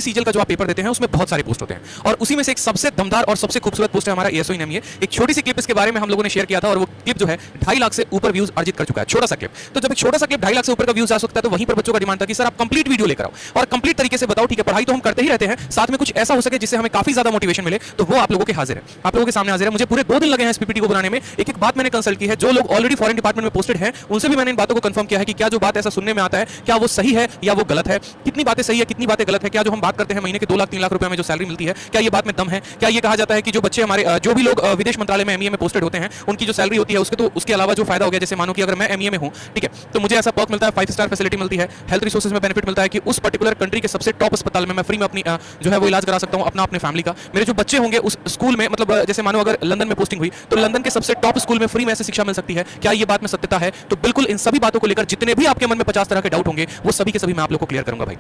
सीजल का जो आप पेपर देते हैं उसमें बहुत सारे पोस्ट होते हैं और उसी में से एक सबसे दमदार और सबसे खूबसूरत पोस्ट है हमारा एएसओ इन एमईए। एक छोटी सी क्लिप इसके बारे में हम लोगों ने शेयर किया था और वो क्लिप जो है 2.5 लाख से ऊपर व्यूज अर्जित कर चुका है। छोटा सा क्लिप, तो जब एक छोटा सा क्लिप 2.5 लाख से ऊपर का व्यूज आ सकता है तो वहीं पर बच्चों का डिमांड था कि सर आप कंप्लीट वीडियो लेकर आओ और कंप्लीट तरीके से बताओ। ठीक है, पढ़ाई तो हम करते ही रहते हैं, साथ में कुछ ऐसा हो सके जिससे हमें काफी ज्यादा मोटिवेशन मिले, तो वो आप लोगों के हाजिर है, आप लोगों के सामने हाजिर है। मुझे पूरे 2 दिन लगे हैं इस पीपीटी को बनाने में। एक एक बात मैंने कंसल्ट की है, जो लोग ऑलरेडी फॉरेन डिपार्टमेंट में पोस्टेड हैं उनसे भी मैंने इन बातों को कंफर्म किया है कि क्या जो बात ऐसा सुनने में आता है क्या वो सही है या वो गलत है, कितनी बातें सही है कितनी बातें गलत है, क्या जो हम बात करते हैं महीने के 2 लाख 3 लाख रुपए में जो सैलरी मिलती है क्या ये बात में दम है, क्या ये कहा जाता है कि जो बच्चे हमारे जो भी लोग विदेश मंत्रालय में एमईए में पोस्टेड होते हैं उनकी जो सैलरी होती है उसके अलावा जो फायदा हो गया, जैसे मानो कि अगर मैं एमईए में हूं, ठीक है, तो मुझे ऐसा पर्क मिलता है, 5 स्टार फैसिलिटी मिलती है, हेल्थ रिसोर्सेज में बेनिफिट मिलता है कि उस पर्टिकुलर कंट्री के सबसे टॉप अस्पताल में मैं फ्री में अपनी जो है वो इलाज करा सकता हूं अपना अपने फैमिली का। मेरे जो बच्चे होंगे उस स्कूल में, मतलब जैसे मानो अगर लंदन में पोस्टिंग हुई तो लंदन के सबसे टॉप स्कूल में फ्री में ऐसी शिक्षा मिल सकती है। क्या ये बात में सत्यता है? तो बिल्कुल इन सभी बातों को लेकर जितने भी आपके मन में 50 तरह के डाउट होंगे वो सभी के सभी मैं आप लोग को क्लियर करूंगा। भाई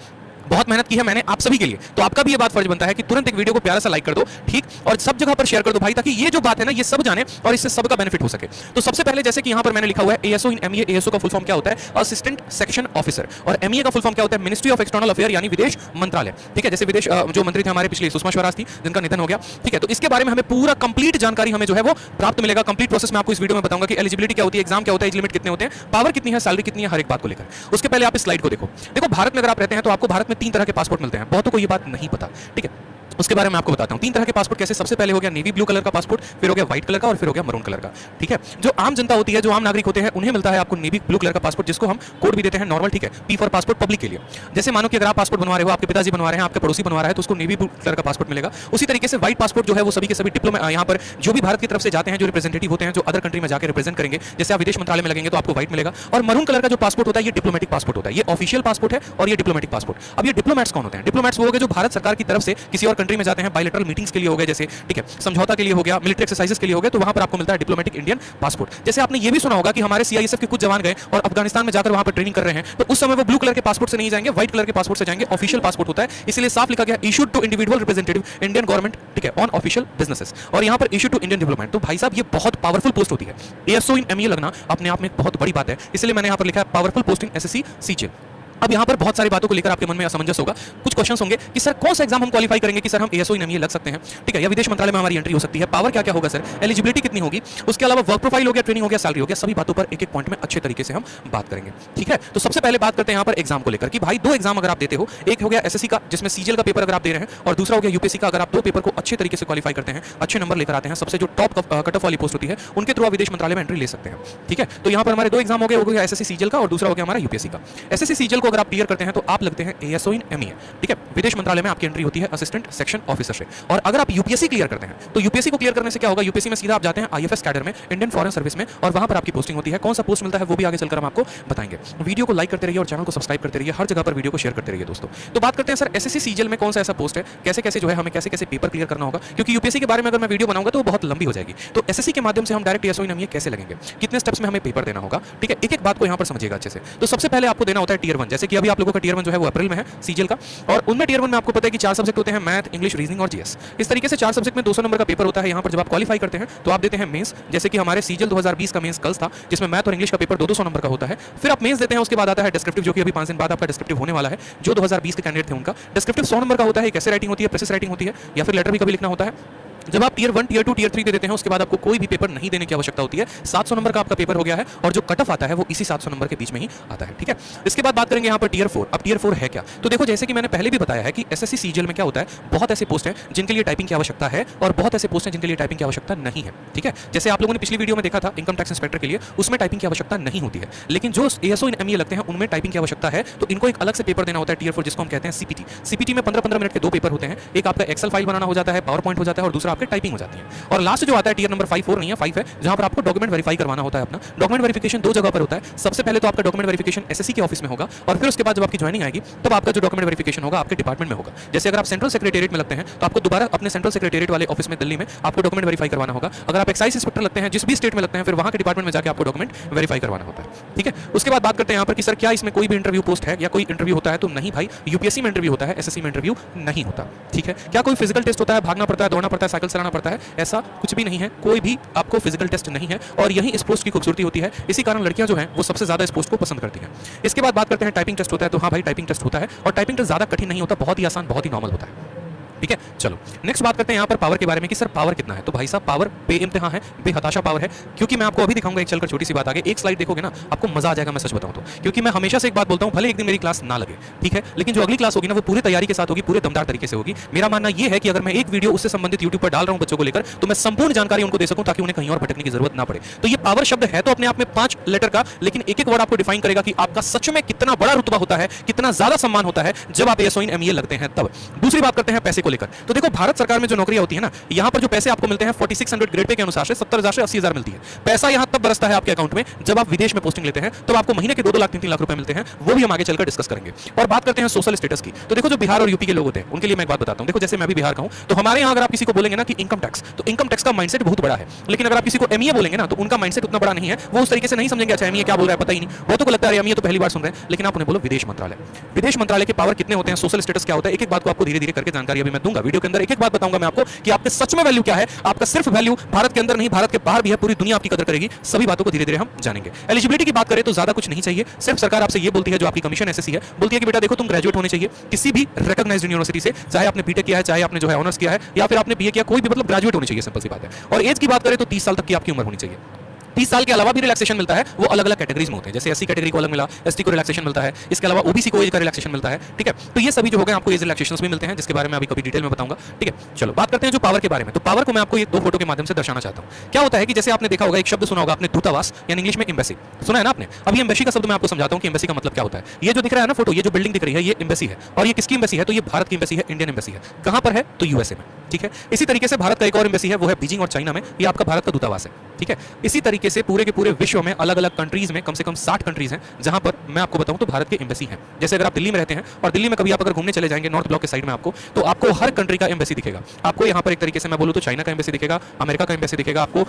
बहुत मेहनत की है मैंने आप सभी के लिए, तो आपका भी ये बात फर्ज बनता है कि तुरंत एक वीडियो को प्यारा सा लाइक कर दो, ठीक, और सब जगह पर शेयर कर दो भाई, ताकि ये जो बात है ना ये सब जाने और इससे सबका बेनिफिट हो सके। तो सबसे पहले जैसे कि यहां पर मैंने लिखा हुआ है एएसओ इन एमईए। एएसओ का फुल फॉर्म क्या होता है? Assistant section officer. और एमईए का फुल फॉर्म क्या होता है? मिनिस्ट्री ऑफ एक्सटर्नल अफेयर, यानी विदेश मंत्रालय। ठीक है, जैसे विदेश जो मंत्री थे हमारे पिछले सुषमा स्वराज थी जिनका निधन हो गया, ठीक है, तो इसके बारे में हमें पूरा कंप्लीट जानकारी हमें जो है वो प्राप्त मिलेगा। कंप्लीट प्रोसेस में आपको इस वीडियो में बताऊंगा कि एलिजिबिलिटी क्या होती है, एग्जाम क्या होता है, एज लिमिट कितने होते हैं, पावर कितनी है, सैलरी कितनी है, हर एक बात को लेकर। उसके पहले आप इस स्लाइड को देखो। देखो भारत में अगर आप रहते हैं तो आपको भारत में 3 तरह के पासपोर्ट मिलते हैं, बहुतों को ये बात नहीं पता, ठीक है, उसके बारे में आपको बताता हूं। 3 तरह के पासपोर्ट कैसे? सबसे पहले हो गया नेवी ब्लू कलर का पासपोर्ट, फिर हो गया व्हाइट कलर का और फिर हो गया मरून कलर का, ठीक है। जो आम जनता होती है, जो आम नागरिक होते हैं, उन्हें मिलता है आपको नेवी ब्लू कलर का पासपोर्ट, जिसको हम कोड भी देते हैं नॉर्मल, ठीक है, पी फॉर पासपोर्ट पब्लिक के लिए। जैसे मानो कि अगर आप पासपोर्ट बनवा रहे हो, आपके पिताजी बनवा रहे हैं, आपके पड़ोसी बनवा रहा है, तो उसको नेवी ब्लू कलर का पासपोर्ट मिलेगा। उसी तरीके से व्हाइट पासपोर्ट जो है वो सभी के सभी डिप्लोमा यहाँ पर जो भी भारत की तरफ से जाते हैं, जो रिप्रेजेंटेटिव होते हैं, जो अदर कंट्री में जाकर रिप्रेजेंट करेंगे, जैसे आप विदेश मंत्रालय में लगेंगे तो आपको व्हाइट मिलेगा। और मरून कलर का जो पासपोर्ट होता है ये डिप्लोमेटिक पासपोर्ट होता है, ये ऑफिशियल पासपोर्ट है और ये डिप्लोमेटिक पासपोर्ट। अब ये डिप्लोमेट्स कौन होते हैं? डिप्लोमेट्स वो हो गए जो भारत सरकार की तरफ से किसी और कंट्री में जाते हैं, बायलैटरल मीटिंग्स के लिए हो गए, जैसे ठीक है, समझौता के लिए हो गया, मिलिट्री एक्सरसाइजेस के लिए हो गए, तो वहां पर आपको मिलता है डिप्लोमेटिक इंडियन पासपोर्ट। जैसे आपने ये भी सुना होगा कि हमारे सीआईएसएफ के कुछ जवान गए और अफगानिस्तान में जाकर वहां पर ट्रेनिंग कर रहे हैं, तो उस समय वो ब्लू कलर के पासपोर्ट से नहीं जाएंगे, व्हाइट कलर के पासपोर्ट से जाएंगे, ऑफिशियल पासपोर्ट होता है। इसलिए साफ लिखा गया issued to individual representative Indian government, ठीक है, ऑन ऑफिशियल बिजनेसेस, और यहां पर इशू टू इंडियन डिप्लोमेट। तो भाई साहब ये बहुत पावरफुल पोस्ट होती है। एएसओ इन एमईए लगना अपने आप में एक बहुत बड़ी बात है, इसलिए मैंने यहां पर लिखा है पावरफुल पोस्ट इन एसएससी सीजीएल। अब यहाँ पर बहुत सारी बातों को लेकर आपके मन में असमंजस होगा, कुछ क्वेश्चंस होंगे कि सर कौन सा एग्जाम हम क्वालिफाई करेंगे कि सर हम एएसओ इन एमईए लग सकते हैं, ठीक है, या विदेश मंत्रालय में हमारी एंट्री हो सकती है, पावर क्या क्या होगा सर, एलिजिबिलिटी कितनी होगी, उसके अलावा वर्क प्रोफाइल हो गया, ट्रेनिंग हो गया, सैलरी हो गया, सभी बातों पर एक एक पॉइंट में अच्छे तरीके से हम बात करेंगे, ठीक है। तो सबसे पहले बात करते हैं यहाँ पर एग्जाम को लेकर कि भाई 2 एग्जाम अगर आप देते हो, एक हो गया एसएससी का जिसमें सीजीएल का पेपर अगर आप दे रहे हैं, और दूसरा हो गया यूपीएससी का। अगर आप 2 पेपर को अच्छे तरीके से क्वालिफाई करते हैं, अच्छे नंबर लेकर आते हैं, सबसे जो टॉप कट ऑफ वाली पोस्ट होती है उनके थ्रू आप विदेश मंत्रालय में एंट्री ले सकते हैं, ठीक है। तो यहाँ पर हमारे 2 एग्जाम हो गए, हो गया एसएससी सीजीएल का और दूसरा हो गया हमारा यूपीएससी का। एसएससी सीजीएल को अगर आप क्लियर करते हैं तो आप लगते हैं एएसओ इन एमईए, ठीक है, विदेश मंत्रालय में आपकी एंट्री होती है असिस्टेंट सेक्शन ऑफिसर से। और अगर आप यूपीएससी क्लियर करते हैं तो यूपीएससी को क्लियर करने से क्या होगा, यूपीएससी में सीधा आप जाते हैं आईएफएस कैडर में, इंडियन फॉरेन सर्विस में, और वहां पर आपकी पोस्टिंग होती है। कौन सा पोस्ट मिलता है वो भी आगे चलकर हम आपको बताएंगे। वीडियो को लाइक करते रहिए और चैनल को सब्सक्राइब करते रहिए, हर जगह पर वीडियो को शेयर करते रहिए दोस्तों। तो बात करते हैं सर एसएससी सीजीएल में कौन सा ऐसा पोस्ट है, कैसे कैसे जो है हमें कैसे कैसे पेपर क्लियर करना होगा, क्योंकि यूपीएससी के बारे में अगर मैं वीडियो बनाऊंगा तो वो बहुत लंबी हो जाएगी। तो एसएससी के माध्यम से हम डायरेक्ट एएसओ इन एमईए कैसे लगेंगे, कितने स्टेप्स में हमें पेपर देना होगा, ठीक है, एक एक बात को यहाँ पर समझिएगा अच्छे से। तो सबसे पहले आपको देना होता है टियर 1, जैसे कि अभी आप लोगों का टियर 1 जो है वो अप्रैल में है सीजीएल का, और उनमें टियर 1 में आपको पता है कि 4 सब्जेक्ट होते हैं, मैथ, इंग्लिश, रीजनिंग और जीएस। इस तरीके से 4 सब्जेक्ट में 200 नंबर का पेपर होता है। यहाँ पर जब आप क्वालिफाई करते हैं तो आप देते हैं मेंस, जैसे कि हमारे सीजीएल 2020 का मेंस कल था, जिसमें मैथ और इंग्लिश का पेपर 200 नंबर का होता है। फिर आप मेंस देते हैं, उसके बाद आता है डिस्क्रिप्टिव, जो कि अभी 5 दिन बाद आपका डिस्क्रिप्टिव होने वाला है। जो 2020 के कैंडिडेट थे उनका डिस्क्रिप्टिव 100 नंबर का होता है। एक ऐसे राइटिंग होती है, प्रेसिस राइटिंग होती है, या फिर लेटर भी कभी लिखना होता है। जब आप टियर 1, टियर 2, टियर 3 दे देते हैं उसके बाद आपको कोई भी पेपर नहीं देने की आवश्यकता होती है। 700 नंबर का आपका पेपर हो गया है और जो कट ऑफ आता है वो इसी 700 नंबर के बीच में ही आता है, ठीक है। इसके बाद बात करेंगे यहाँ पर टियर 4। अब टियर 4 है क्या? तो देखो जैसे कि मैंने पहले भी बताया है कि एसएससी सीजीएल में क्या होता है, बहुत ऐसे पोस्ट हैं जिनके लिए टाइपिंग की आवश्यकता है और बहुत ऐसे पोस्ट हैं जिनके लिए टाइपिंग की आवश्यकता नहीं है, ठीक है। जैसे आप लोगों ने पिछली वीडियो में देखा था इनकम टैक्स इंस्पेक्टर के लिए, उसमें टाइपिंग की आवश्यकता नहीं होती है, लेकिन जो एएसओ इन एमईए लगते हैं उनमें टाइपिंग की आवश्यकता है। तो इनको एक अलग से पेपर देना होता है टियर 4, जिसको हम कहते हैं सीपीटी। सीपीटी में 15-15 मिनट के 2 पेपर होते हैं, एक आपका एक्सेल फाइल बनाना हो जाता है, पावर पॉइंट हो जाता है, और दूसरा आपके टाइपिंग हो जाती है। और लास्ट जो आता है टियर नंबर 5, 4 नहीं है 5 है, जहां पर आपको डॉक्यूमेंट वेरीफाई करवाना होता है अपना। डॉक्यूमेंट वेरिफिकेशन 2 जगह पर होता है। सबसे पहले तो आपका डॉक्यूमेंट वेरिफिकेशन एसएससी के ऑफिस में होगा, और फिर उसके बाद जब आपकी ज्वाइनिंग आएगी तब आपका जो डॉक्यूमेंट वेरिफिकेशन होगा आपके डिपार्टमेंट में होगा। जैसे अगर आप सेंट्रल सेक्रेटेरिएट में लगते हैं तो आपको दोबारा अपने सेंट्रल सेक्रेटेरिएट वाले ऑफिस में दिल्ली में आपको डॉक्यूमेंट वेरीफाई करवाना होगा। अगर आप एक्साइज इंस्पेक्टर लगते हैं जिस भी स्टेट में लगते हैं, फिर वहां के डिपार्टमेंट में जाकर आपको डॉक्यूमेंट वेरीफाई करवाना होता है, ठीक है। उसके बाद बात करते हैं यहाँ पर कि सर क्या इसमें कोई भी इंटरव्यू पोस्ट है या कोई इंटरव्यू होता है? तो नहीं भाई, यूपीएससी में इंटरव्यू होता है, एसएससी में इंटरव्यू नहीं होता, ठीक है। क्या कोई फिजिकल टेस्ट होता है, भागना पड़ता है, दौड़ना पड़ता है, शक्ल सराहना पड़ता है, ऐसा कुछ भी नहीं है, कोई भी आपको फिजिकल टेस्ट नहीं है और यही इस पोस्ट की खूबसूरती होती है। इसी कारण लड़कियां जो हैं वो सबसे ज्यादा इस पोस्ट को पसंद करती हैं। इसके बाद बात करते हैं टाइपिंग टेस्ट होता है, तो हाँ भाई टाइपिंग टेस्ट होता है और टाइपिंग टेस्ट ज्यादा कठिन नहीं होता, बहुत ही आसान, बहुत ही नॉर्मल होता है। ठीक है, चलो नेक्स्ट बात करते हैं यहाँ पर पावर के बारे में कि सर पावर कितना है। तो भाई साहब पावर बेइंतहा है, बेहताशा पावर है, क्योंकि मैं आपको अभी दिखाऊंगा एक चलकर छोटी सी बात आगे, एक स्लाइड देखोगे ना आपको मजा आ जाएगा, मैं सच बताऊं तो। क्योंकि मैं हमेशा से एक बात बोलता हूं, भले एक दिन मेरी क्लास ना लगे, ठीक है, लेकिन जो अगली क्लास होगी ना वो पूरी तैयारी के साथ होगी, पूरे दमदार तरीके से होगी। मेरा मानना यह है कि अगर मैं एक वीडियो उससे संबंधित यूट्यूब पर डाल रहा हूं बच्चों को लेकर, तो मैं संपूर्ण जानकारी उनको दे सकूं ताकि उन्हें कहीं और भटकने की जरूरत ना पड़े। तो ये पावर शब्द है तो अपने आप में 5 लेटर का, लेकिन एक एक वर्ड आपको डिफाइन करेगा कि आपका सच में कितना बड़ा रुतबा होता है, कितना ज्यादा सम्मान होता है जब आप एएसओ इन एमईए लगते हैं तब। दूसरी बात करते हैं पैसे को लेकर। तो देखो भारत सरकार में जो नौकरियां होती है ना, यहां पर जो पैसे आपको मिलते हैं 4600 ग्रेड पे के अनुसार से 70,000 से 80,000 मिलती है। पैसा यहां तब बरसता है आपके अकाउंट में जब आप विदेश में पोस्टिंग लेते हैं, तो आपको महीने के 2-2 लाख 3-3 लाख रुपए मिलते हैं। वो भी हम आगे चलकर डिस्कस करेंगे। और बात करते हैं सोशल स्टेटस की। तो देखो जो बिहार और यूपी के लोग होते हैं उनके लिए मैं एक बात बताता हूं। देखो जैसे मैं भी बिहार का हूं, तो हमारे यहां अगर आप किसी को बोलेंगे ना कि इनकम टैक्स, तो इनकम टैक्स का माइंडसेट बहुत बड़ा है। लेकिन अगर आप किसी को एमईए बोलेंगे ना, तो उनका माइंडसेट उतना बड़ा नहीं है, वो उस तरीके से नहीं समझेंगे। अच्छा एमईए क्या बोल रहा है पता ही नहीं, बहुतों को लगता है एमईए तो पहली बार सुन रहे हैं। लेकिन आप उन्हें बोलो विदेश मंत्रालय। विदेश मंत्रालय के पावर कितने होते हैं, सोशल स्टेटस क्या होता है, एक एक बात को आपको धीरे धीरे करके जानकारी अभी मैं दूंगा वीडियो के अंदर। एक एक बात बताऊंगा मैं आपको कि आपके सच में वैल्यू क्या है। आपका सिर्फ वैल्यू भारत के अंदर नहीं, भारत के बाहर भी है, पूरी दुनिया आपकी कदर करेगी। सभी बातों को धीरे धीरे हम जानेंगे। एलिजिबिलिटी की बात करें तो ज्यादा कुछ नहीं चाहिए, सिर्फ सरकार आपसे ये बोलती है, जो आपकी कमीशन एसएससी है बोलती है कि बेटा देखो तुम ग्रेजुएट होने चाहिए किसी भी रिकॉग्नाइज्ड यूनिवर्सिटी से, चाहे आपने बीटेक किया है, चाहे आपने जो है ऑनर्स किया है, या फिर आपने बीए किया, कोई भी मतलब ग्रेजुएट होनी चाहिए, सिंपल सी बात है। और एज की बात करें तो 30 साल तक की आपकी उम्र होनी चाहिए। 30 साल के अलावा भी रिलैक्सेशन मिलता है, वो अलग अलग कैटेगरीज में होते हैं। जैसे एससी कैटेगरी को अलग मिला, एसटी को रिलैक्सेशन मिलता है, इसके अलावा ओबीसी को एज का रिलैक्सेशन मिलता है। ठीक है, तो ये सभी जो हो गए आपको एज रिलैक्सेशंस भी मिलते हैं, जिसके बारे में अभी कभी डिटेल में बताऊंगा। ठीक है, चलो बात करते हैं जो पावर के बारे में। तो पावर को मैं आपको ये 2 फोटो के माध्यम से दर्शाना चाहता हूं। क्या होता है कि जैसे आपने देखा होगा, एक शब्द सुना होगा आपने, दूतावास, यानी इंग्लिश में एम्बेसी, सुना है ना आपने। अब ये एम्बेसी का शब्द मैं आपको समझाता हूं कि एम्बेसी का मतलब क्या होता है। ये जो दिख रहा है ना फोटो, ये जो बिल्डिंग दिख रही है, ये एम्बेसी है। और ये किसकी एम्बेसी है, तो ये भारत की एम्बेसी है, इंडियन एम्बेसी है। कहां पर है, तो यूएसए में। ठीक है, इसी तरीके से भारत का एक और एम्बेसी है, वो है बीजिंग और चाइना में, ये आपका भारत का दूतावास है। ठीक है, इसी तरीके से पूरे के पूरे विश्व में अलग अलग कंट्रीज में कम से कम 60 कंट्रीज हैं जहां पर मैं आपको बताऊं तो भारत के एम्बेसी हैं। जैसे अगर आप दिल्ली में रहते हैं और दिल्ली में कभी आप अगर घूमने चले जाएंगे नॉर्थ ब्लॉक के साइड में आपको, तो आपको हर कंट्री का एम्बेसी दिखेगा। आपको यहां पर एक तरीके से मैं बोलूं तो चाइना का एम्बेसी दिखेगा, अमेरिका का एम्बेसी दिखेगा, आपको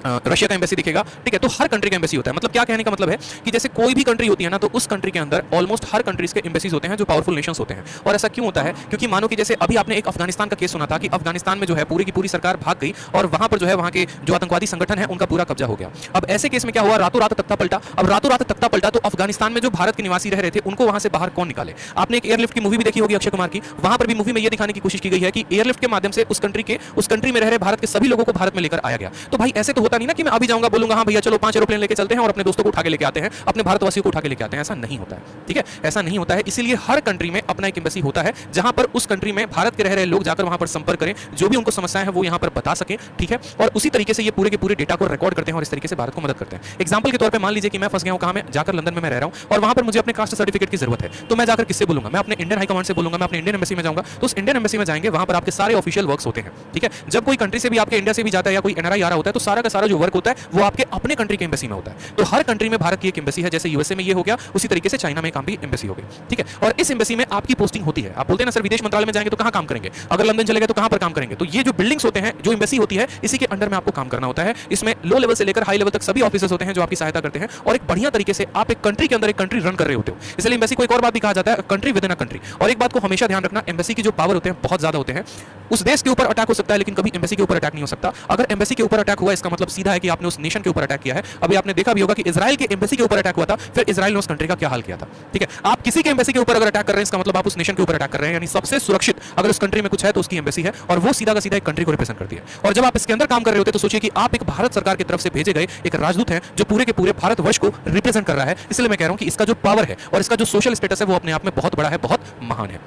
रशिया का एम्बेसी दिखेगा। ठीक है, तो हर कंट्री का एम्बेसी होता है। मतलब क्या कहने का मतलब है कि जैसे कोई भी कंट्री होती है ना, तो उस कंट्री के अंदर ऑलमोस्ट हर कंट्रीज के एम्बेसीज होते हैं जो पावरफुल नेशंस होते हैं। और ऐसा क्यों होता है, क्योंकि मानो कि जैसे अभी आपने एक अफगानिस्तान का केस सुना था कि अफगानिस्तान में जो है पूरी की पूरी सरकार भाग गई और वहां पर जो है वहां के जो आतंकवादी संगठन है उनका पूरा कब्जा हो गया। अब ऐसे केस में क्या हुआ, रातों रात तख्ता पलटा। अब रातों रात तख्ता पलटा तो अफगानिस्तान में जो भारत के निवासी रह रहे थे उनको वहां से बाहर कौन निकाले। आपने एक एयरलिफ्ट की मूवी भी देखी होगी अक्षय कुमार की, वहां पर भी मूवी में यह दिखाने की कोशिश की गई है कि एयरलिफ्ट के माध्यम से उस कंट्री में रह रहे भारत के सभी लोगों को भारत में लेकर आया गया। तो भाई ऐसे तो होता नहीं ना कि मैं अभी जाऊंगा बोलूंगा हाँ भैया चलो 5 एरोप्लेन लेके चलते हैं और अपने दोस्तों को उठा के लेके आते हैं, अपने भारतवासियों को उठा के लेके आते हैं। ऐसा नहीं होता है। ठीक है, ऐसा नहीं होता है। इसीलिए हर कंट्री में अपना एक एम्बेसी होता है जहां पर उस कंट्री में भारत के रह रहे लोग जाकर वहां पर संपर्क करें, जो भी उनको समस्याएं हैं वो यहां पर बता सकें। ठीक है, और उसी तरीके से ये पूरे के पूरे डेटा को रिकॉर्ड करते हैं और इस तरीके से भारत को मदद करते हैं। एग्जांपल के तौर पर मान लीजिए कि मैं फंस गया हूं, कहां मैं जाकर लंदन में मैं रह रहा हूं और वहां पर मुझे अपने कास्ट सर्टिफिकेट की जरूरत है, तो मैं जाकर किससे बोलूंगा, मैं अपने इंडियन हाई कमांड से बोलूंगा, मैं अपने इंडियन एम्बेसी में जाऊंगा। तो उस इंडियन एम्बेसी में जाएंगे, वहां पर आपके सारे ऑफिशियल वर्क्स होते हैं। ठीक है, जब कोई कंट्री से भी आपके इंडिया से भी जाता है या कोई एनआरआई आ रहा होता है, तो सारा का सारा जो वर्क होता है वो आपके अपने कंट्री के एम्बेसी में होता है। तो हर कंट्री में भारत की एक एम्बेसी है, जैसे यूएसए में ये हो गया, उसी तरीके से चाइना में काम भी एम्बेसी हो गई। ठीक है, और इस एम्बेसी में आपकी पोस्टिंग होती है। आप बोलते हैं ना सर विदेश मंत्रालय में जाएंगे तो कहां काम करेंगे, अगर लंदन चले गए तो कहां पर काम करेंगे, तो ये जो बिल्डिंग्स होते हैं, जो एम्बेसी होती है, इसी के अंडर में आपको काम करना होता है। इसमें लो लेवल से लेकर हाई लेवल तक सभी ऑफिसर्स होते हैं जो आपकी सहायता करते हैं और एक बढ़िया तरीके से आप एक कंट्री के अंदर एक कंट्री रन कर रहे होते हो। इसलिए एम्बेसी को एक और बात भी कहा जाता है, country with in a country. और एक बात को हमेशा ध्यान रखना, एम्बेसी की जो पावर होते हैं बहुत ज्यादा होते हैं। उस देश के ऊपर अटैक हो सकता है लेकिन कभी एम्बेसी के ऊपर अटैक नहीं हो सकता। अगर एम्बेसी के ऊपर अटैक हुआ इसका मतलब सीधा है कि आपने उस नेशन के ऊपर अटैक किया है। अभी आपने देखा भी होगा कि इजराइल के एम्बेसी के ऊपर अटैक हुआ था, फिर इजराइल ने उस कंट्री का क्या हाल किया था। ठीक है, आप किसी के एम्बेसी के ऊपर अगर अटैक कर रहे हैं इसका मतलब आप उस नेशन के ऊपर अटैक कर रहे हैं। यानी सबसे सुरक्षित अगर उस कंट्री में कुछ है तो उसकी एम्बेसी है और वो सीधा का सीधा एक कंट्री को रिप्रेजेंट करती है। और जब आप इसके अंदर काम कर रहे होते हैं तो सोचिए कि आप एक भारत सरकार की तरफ से भेजे गए एक राजदूत हैं जो पूरे के पूरे भारतवर्ष को रिप्रेजेंट कर रहा है। इसलिए मैं कह रहा हूं कि इसका जो पावर है और इसका जो सोशल स्टेटस है वो अपने आप में बहुत बड़ा है, बहुत महान है।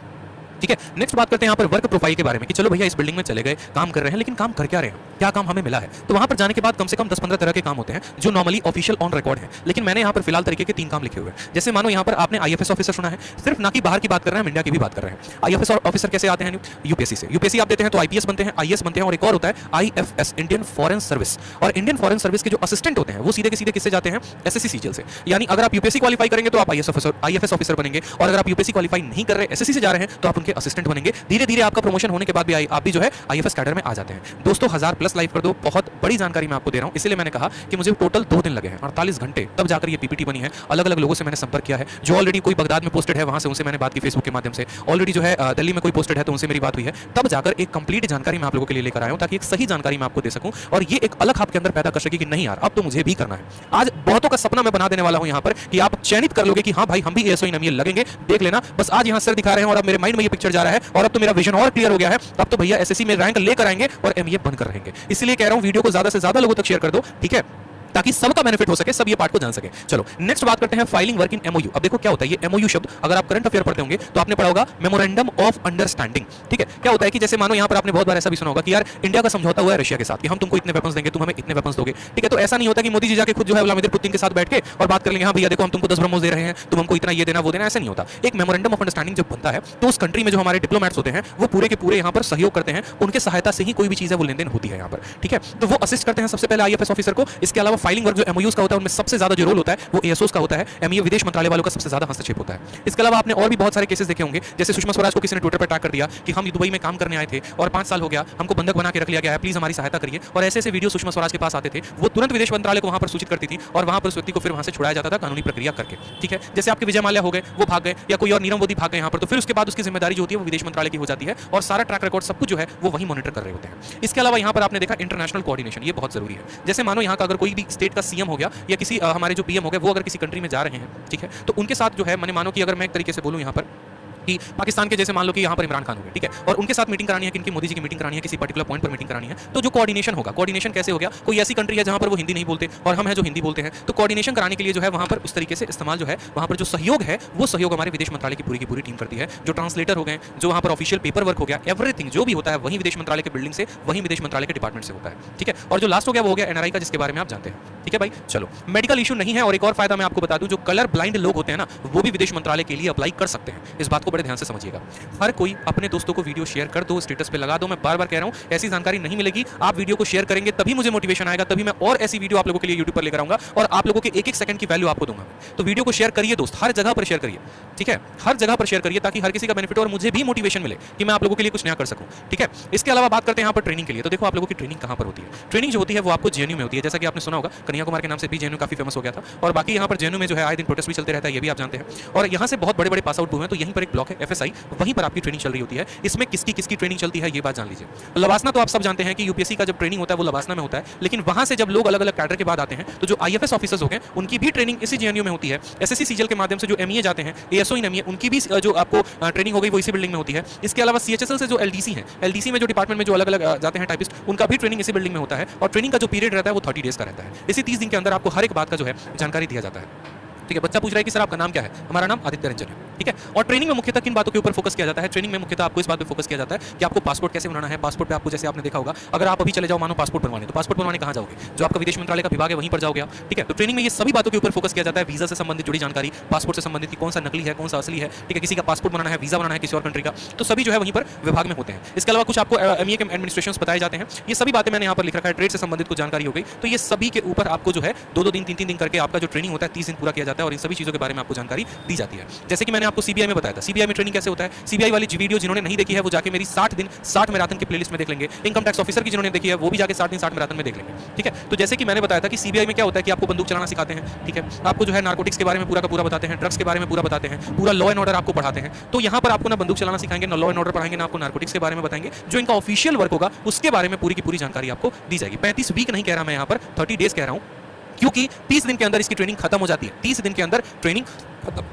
ठीक है, नेक्स्ट बात करते हैं यहाँ पर वर्क प्रोफाइल के बारे में कि चलो भैया इस बिल्डिंग में चले गए, काम कर रहे हैं, लेकिन काम कर क्या रहे हैं, क्या काम हमें मिला है। तो वहां पर जाने के बाद कम से कम 10-15 तरह के काम होते हैं जो नॉर्मली ऑफिशियल ऑन रिकॉर्ड है। लेकिन मैंने यहाँ पर फिलहाल तरीके के 3 काम लिखे हुए हैं। जैसे मानो यहाँ पर आपने आईएफएस ऑफिसर सुना है, सिर्फ ना कि बाहर की बात कर रहे हैं, हम इंडिया की भी बात कर रहे हैं। आईएफएस ऑफिसर कैसे आते हैं, यूपीएससी से। यूपीएससी आप देते हैं तो आईपीएस बनते हैं, आईएएस बनते हैं, और एक और होता है आईएफएस, इंडियन फॉरेन सर्विस। और इंडियन फॉरेन सर्विस के जो असिस्टेंट होते हैं वो सीधे के सीधे किससे जाते हैं, एसएससी सीजीएल से। यानी अगर आप यूपीएससी क्वालीफाई करेंगे तो आप आईएएस ऑफिसर बनेंगे, और अगर आप यूपीएससी क्वालीफाई नहीं कर रहे, एसएससी से जा रहे हैं, तो आप उनके के असिस्टेंट बनेंगे, धीरे धीरे आपका प्रमोशन होने के बाद भी आप भी जो है IFS कैडर में आ जाते हैं। दोस्तों 1000+ लाइव कर दो, बहुत बड़ी जानकारी मैं आपको दे रहा हूं, इसलिए मैंने कहा कि मुझे टोटल 2 दिन लगे हैं, 48 घंटे, तब जाकर ये PPT बनी है। अलग अलग लोगों से मैंने संपर्क किया है, जो ऑलरेडी कोई बगदाद में पोस्टेड है वहां से उनसे मैंने बात की फेसबुक के माध्यम से, ऑलरेडी जो है दिल्ली में कोई पोस्टेड है तो उनसे मेरी बात हुई है, तब जाकर एक कंप्लीट जानकारी मैं आप लोगों के लिए लेकर आया हूं, ताकि एक सही जानकारी मैं आपको दे सकूं और ये एक अलग आपके अंदर पैदा कर सके कि नहीं यार अब तो मुझे भी करना है। आज बहुतों का सपना मैं बना देने वाला हूं यहां पर कि आप चयनित कर लोगे कि हां भाई हम भी ASO इन लगेंगे, देख लेना। बस आज यहां सर दिखा रहे हैं और अब मेरे माइंड में ये पिक्चर जा रहा है और अब तो मेरा विजन और क्लियर हो गया है, अब तो भैया SSC में रैंक लेकर आएंगे और MA बनकर रहेंगे। इसलिए कह रहा हूं वीडियो को ज्यादा से ज्यादा लोगों तक शेयर कर दो, ठीक है, ताकि सबका बेनिफिट हो सके, सब ये पार्ट को जान सके। चलो नेक्स्ट बात करते हैं फाइलिंग वर्क इन MOU। अब देखो क्या होता है ये MOU शब्द, अगर आप करंट अफेयर पढ़ते होंगे तो आपने पढ़ा होगा मेमोरेंडम ऑफ अंडरस्टैंडिंग, ठीक है। क्या होता है कि जैसे मानो यहां पर आपने बहुत बार ऐसा भी सुना होगा कि यार इंडिया का समझौता हुआ है रशिया के साथ कि हम तुमको इतने वेपन्स देंगे, तुम हमें इतने वेपन्स दोगे, ठीक है। तो ऐसा नहीं होता कि मोदी जी जाके खुद जो है व्लादिमीर पुतिन के साथ बैठ के और बात कर लेंगे, हां भैया देखो हम तुमको 10 ब्रह्मोस दे रहे हैं, तुम हमको इतना ये देना वो देना, ऐसा नहीं होता। एक मेमोरेंडम ऑफ अंडरस्टैंडिंग जब बनता है तो उस कंट्री में जो हमारे डिप्लोमेट्स होते हैं वो पूरे के पूरे यहां पर सहयोग करते हैं, उनके सहायता से ही कोई भी चीज है वो लेन देन होती है यहां पर, ठीक है। तो वो असिस्ट करते हैं सबसे पहले IFS ऑफिसर को। इसके अलावा फाइलिंग वर्क जो MOUs होता है उनमें सबसे ज्यादा जो रोल होता है वो ASOs का होता है, MA विदेश मंत्रालय वालों का सबसे ज्यादा हस्तक्षेप होता है। इसके अलावा आपने और भी बहुत सारे केसेस देखे होंगे, जैसे सुषमा स्वराज को किसी ने ट्विटर पर टैग कर दिया कि हम दुबई में काम करने आए थे और 5 साल हो गया, हमको बंधक बना के रख लिया गया है, प्लीज हमारी सहायता करिए। और ऐसे ऐसे वीडियो सुषमा स्वराज के पास आते थे, वो तुरंत विदेश मंत्रालय को वहां पर सूचित करती थी और वहां पर उस व्यक्ति को फिर वहां से छुड़ाया जाता था कानूनी प्रक्रिया करके, ठीक है। जैसे आपके विजय माल्या हो गए, वो भाग गए, या कोई और नीरव मोदी भाग गए यहाँ पर, तो फिर उसके बाद उसकी जिम्मेदारी जो होती है वो विदेश मंत्रालय की हो जाती है और सारा ट्रैक रिकॉर्ड सब कुछ जो है वो वही मॉनिटर कर रहे होते हैं। इसके अलावा यहाँ पर आपने देखा इंटरनेशनल कोऑर्डिनेशन, ये बहुत जरूरी है। जैसे मानो यहाँ का अगर कोई भी स्टेट का CM हो गया या किसी हमारे जो PM हो गए, वो अगर किसी कंट्री में जा रहे हैं, ठीक है, तो उनके साथ जो है मैंने मानो कि अगर मैं एक तरीके से बोलूं यहाँ पर कि पाकिस्तान के जैसे मान लो कि यहाँ पर इमरान खान हो गए, ठीक है, और उनके साथ मीटिंग करानी है, किनकी मोदी जी की मीटिंग करानी है, किसी पर्टिकुलर पॉइंट पर मीटिंग करानी है, तो जो कोऑर्डिनेशन होगा, कोऑर्डिनेशन कैसे हो गया, कोई ऐसी कंट्री है जहाँ पर वो हिंदी नहीं बोलते और हम है जो हिंदी बोलते हैं, तो कोऑर्डिनेशन कराने के लिए जो है वहाँ पर उस तरीके से इस्तेमाल जो है वहाँ पर जो सहयोग है वो सहयोग हमारे विदेश मंत्रालय की पूरी टीम करती है। जो ट्रांसलेटर हो गए, जो वहाँ पर ऑफिशियल पेपर वर्क हो गया, एवरीथिंग जो भी होता है वहीं विदेश मंत्रालय के बिल्डिंग से, वहीं विदेश मंत्रालय के डिपार्टमेंट से होता है, ठीक है। और जो लास्ट हो गया वो हो गया NRI का, जिसके बारे में आप जानते हैं, ठीक है भाई। चलो मेडिकल इशू नहीं है, और एक और फायदा मैं आपको बता दूं, जो कलर ब्लाइंड लोग होते हैं ना वो भी विदेश मंत्रालय के लिए अप्लाई कर सकते हैं, इस बात को बड़े ध्यान से समझिएगा। हर कोई अपने दोस्तों को वीडियो शेयर कर दो, स्टेटस पे लगा दो। मैं बार बार कह रहा हूं ऐसी जानकारी नहीं मिलेगी, आप वीडियो को शेयर करेंगे तभी मुझे मोटिवेशन आएगा, तभी मैं और ऐसी वीडियो आप लोगों के लिए यूट्यूब पर लेकर आऊंगा और आप लोगों के एक एक सेकंड की वैल्यू आपको दूंगा। तो वीडियो को शेयर करिए दोस्त, हर जगह पर शेयर करिए, ठीक है, हर जगह पर शेयर करिए ताकि हर किसी का बेनिफिट हो और मुझे भी मोटिवेशन मिले कि मैं आप लोगों के लिए कुछ नया कर सकूं, ठीक है। इसके अलावा बात करते हैं यहाँ पर ट्रेनिंग के लिए, तो देखो आप लोगों की ट्रेनिंग कहां पर होती है। ट्रेनिंग जो होती है वो आपको JNU में होती है, जैसा कि आपने सुना होगा कन्हैया कुमार के नाम से भी JNU काफी फेमस हो गया था, और बाकी यहाँ पर JNU में जो है आए दिन प्रोटेस्ट भी चलते रहता है, ये भी आप जानते हैं। और यहाँ से बहुत बड़े बड़े पास आउट हुए हैं, तो यहीं पर एक ब्लॉक है FSI, वहीं पर आपकी ट्रेनिंग चल रही होती है। इसमें किसकी किसकी ट्रेनिंग चलती है ये बात जान लीजिए। लवासना तो आप सब जानते हैं कि UPSC का जब ट्रेनिंग होता है वो लवासना में होता है, लेकिन वहां से जब लोग अलग अलग कैडर के बाद आते हैं तो जो IFS ऑफिसर्स हो गए उनकी भी ट्रेनिंग इसी JNU में होती है। SSC CGL के माध्यम से जो ME जाते हैं, ASO इन ME, उनकी भी जो आपको ट्रेनिंग हो गई वो इसी बिल्डिंग में होती है। इसके अलावा CHSL से जो LDC है, LDC में जो डिपार्टमेंट में जो अलग अलग जाते हैं टाइपिस्ट, उनका भी ट्रेनिंग इसी बिल्डिंग में होता है और ट्रेनिंग का जो पीरियड रहता है वो 30 डेज का रहता है। इसी 30 दिन के अंदर आपको हर एक बात का जो है जानकारी दिया जाता है, ठीक है। बच्चा पूछ रहा है कि सर आपका नाम क्या है, हमारा नाम आदित्य रंजन है, ठीक है। और ट्रेनिंग में मुख्यतः किन बातों के ऊपर फोकस किया जाता है, ट्रेनिंग में मुख्यतः आपको इस बात पे फोकस किया जाता है कि आपको पासपोर्ट कैसे बनाना है। पासपोर्ट पे आपको, जैसे आपने देखा होगा, अगर आप अभी चले जाओ मानो पासपोर्ट बनवाने, तो पासपोर्ट बनवाने कहां जाओगे, जो आपका विदेश मंत्रालय का विभाग है वहीं पर जाओगे आप, ठीक है। तो ट्रेनिंग में ये सभी बातों के ऊपर फोकस किया जाता है, वीजा से संबंधित जुड़ी जानकारी, पासपोर्ट से संबंधित कौन सा नकली है कौन सा असली है, ठीक है, किसी का पासपोर्ट बनाना है, वीजा बनाना है किसी और कंट्री का, तो सभी जो है वहीं पर विभाग में होते हैं। इसके अलावा कुछ आपको ME के एडमिनिस्ट्रेशन बताए जाते हैं, ये सभी बातें मैंने यहाँ पर लिख रखा है। ट्रेड से संबंधित कुछ जानकारी हो गई, तो ये सभी के ऊपर आपको जो है 2-2 दिन 3-3 दिन करके आपका जो ट्रेनिंग होता है 30 दिन पूरा किया जाता है और इन सभी चीजों के बारे में आपको जानकारी दी जाती है। जैसे कि मैंने आपको CBI में बताया था, CBI में ट्रेनिंग कैसे होता है। CBI वाली वीडियो जिन्होंने नहीं देखी है वो जाके मेरी 60 दिन 60 मैराथन की प्लेलिस्ट में देख लेंगे। इनकम टैक्स ऑफिसर की जिन्होंने देखी है वो भी जाके 60 दिन 60 मैराथन में देख लेंगे, ठीक है। तो जैसे कि मैंने बताया था कि CBI में क्या होता है कि आपको बंदूक चलाना सिखाते हैं, ठीक है, आपको जो है नार्कोटिक्स के बारे में पूरा का पूरा बताते हैं, ड्रग्स के बारे में पूरा बताते हैं, पूरा लॉ एंड ऑर्डर आपको पढ़ाते हैं। तो यहाँ पर आपको ना बंदूक चलाना सिखाएंगे, ना लॉ एंड ऑर्डर पढ़ाएंगे, ना आपको नार्कोटिक्स के बारे में बताएंगे। जो इनका ऑफिशियल वर्क होगा उसके बारे में पूरी की पूरी जानकारी आपको दी जाएगी। 35 वीक नहीं कह रहा मैं यहाँ पर, 30 डेज कह रहा हूँ, क्योंकि 30 दिन के अंदर इसकी ट्रेनिंग खत्म हो जाती है। 30 दिन के अंदर ट्रेनिंग खत्म।